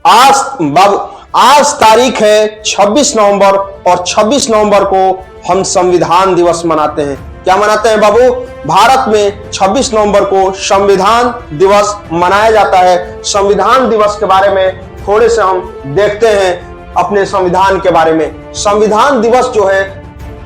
आज बाबू आज तारीख है 26 नवंबर और 26 नवंबर को हम संविधान दिवस मनाते हैं। क्या मनाते हैं बाबू? भारत में 26 नवंबर को संविधान दिवस मनाया जाता है। संविधान दिवस के बारे में थोड़े से हम देखते हैं अपने संविधान के बारे में। संविधान दिवस जो है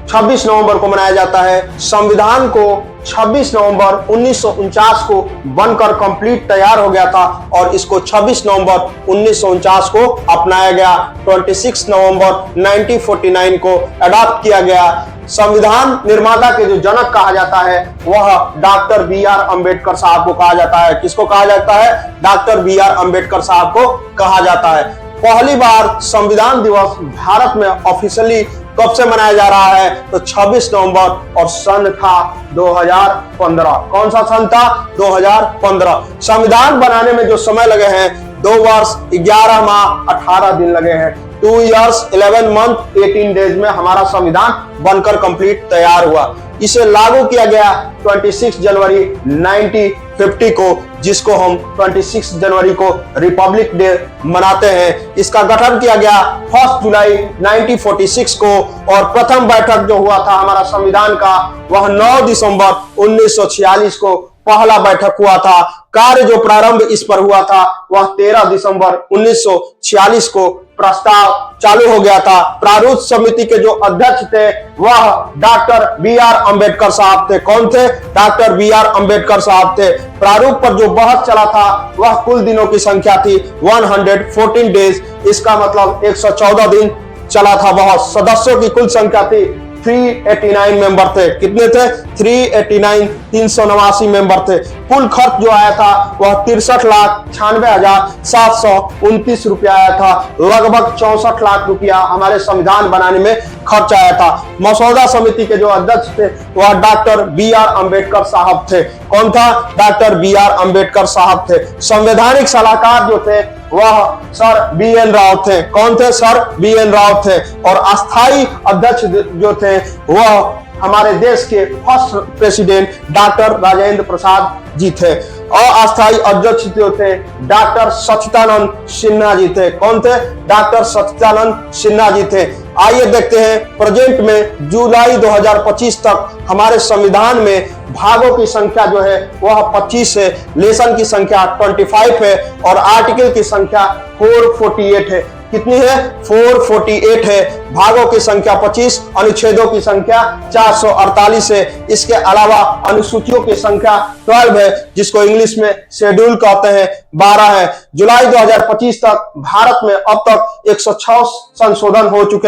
26 नवंबर को मनाया जाता है। संविधान को 26 नवंबर 1949 को बनकर कंप्लीट तैयार हो गया था और इसको 26 नवंबर 1949 को अपनाया गया। 26 नवंबर 1949 को अडॉप्ट किया गया। संविधान निर्माता के जो जनक कहा जाता है वह डॉक्टर बी.आर. अम्बेडकर साहब को कहा जाता है। किसको कहा जाता है? Doctor B R. अम्बेडकर साहब को कहा जाता है। पहली बार संविधान दिवस भारत में ऑफिशियली कब से मनाया जा रहा है? तो 26 नवंबर और सन था 2015। कौन सा सन था? 2015। संविधान बनाने में जो समय लगे हैं 2 वर्ष 11 माह 18 दिन लगे हैं। 2 years 11 month 18 days में हमारा संविधान बनकर कंप्लीट तैयार हुआ। इसे लागू किया गया 26 जनवरी 1950 को, जिसको हम 26 जनवरी को रिपब्लिक डे मनाते हैं। इसका गठन किया गया 1 जुलाई 1946 को और प्रथम बैठक जो हुआ था हमारा संविधान का वह 9 दिसंबर 1946 को पहला बैठक हुआ था। कार्य जो प्रारंभ इस पर हुआ था वह 13 दिसंबर 1946 को प्रस्ताव चालू हो गया था। प्रारूप समिति के जो अध्यक्ष थे वह डॉक्टर बी.आर. अम्बेडकर साहब थे। कौन थे? Doctor B R. अम्बेडकर साहब थे। प्रारूप पर जो बहस चला था वह कुल दिनों की संख्या थी 114 डेज। इसका मतलब 114 दिन चला था बहस। सदस्यों की कुल संख्या थी 389 मेंबर थे। कितने थे? 389 मेंबर थे। कुल खर्च जो आया था वह 63,96,729 रुपया आया था। लगभग 64 लाख रुपया हमारे संविधान बनाने में खर्च आया था। मसौदा समिति के जो अध्यक्ष थे वह डॉक्टर बी.आर. अम्बेडकर साहब थे। कौन था? Doctor B R. अम्बेडकर साहब थे। संवैधानिक सलाहकार जो थे वह सर बी.एन. राव थे। कौन थे? Sir BN. राव थे। और अस्थायी अध्यक्ष जो थे वह हमारे देश के first president doctor Rajendra Prasad ji थे। और अस्थायी अध्यक्ष जो थे डॉक्टर सच्चिदानंद सिन्हा जी थे। कौन थे? डॉक्टर सच्चिदानंद सिन्हा जी थे। आइए देखते हैं प्रेजेंट में जुलाई 2025 तक हमारे संविधान में भागों की संख्या जो है वह 25 है, लेसन की संख्या 25 है और आर्टिकल की संख्या 448 है। कितनी है? 448 है। भागों की संख्या 25, अनुच्छेदों की संख्या 448 है। इसके अलावा अनुसूचियों की संख्या 12 है, जिसको इंग्लिश में शेड्यूल कहते हैं, 12 है। जुलाई 2025 तक भारत में अब तक 106 संशोधन हो चुके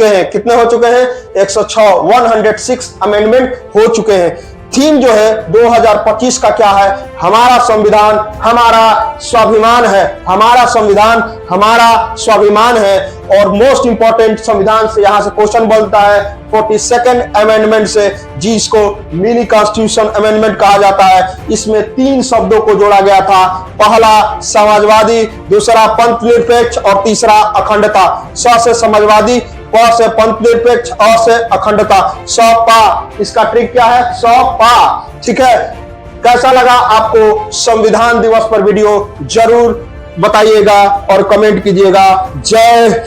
हैं। कितने हो चुके हैं? 106 106 अमेंडमेंट हो चुके हैं। थीम जो है 2025 का क्या है? हमारा संविधान हमारा स्वाभिमान है। हमारा संविधान हमारा स्वाभिमान है। और मोस्ट इंपॉर्टेंट संविधान से यहां से क्वेश्चन बनता है 42nd अमेंडमेंट से, जिसको मिनी कॉन्स्टिट्यूशन अमेंडमेंट कहा जाता है। इसमें 3 शब्दों को जोड़ा गया था। पहला समाजवादी, दूसरा पंथ निरपेक्ष और तीसरा अखंडता। स से समाजवादी, प से पंथ निरपेक्ष, अ से अखंडता। स पा। इसका ट्रिक क्या है? स पा। ठीक है। कैसा लगा आपको संविधान दिवस पर वीडियो? जरूर बताइएगा और कमेंट कीजिएगा। जय हिंद।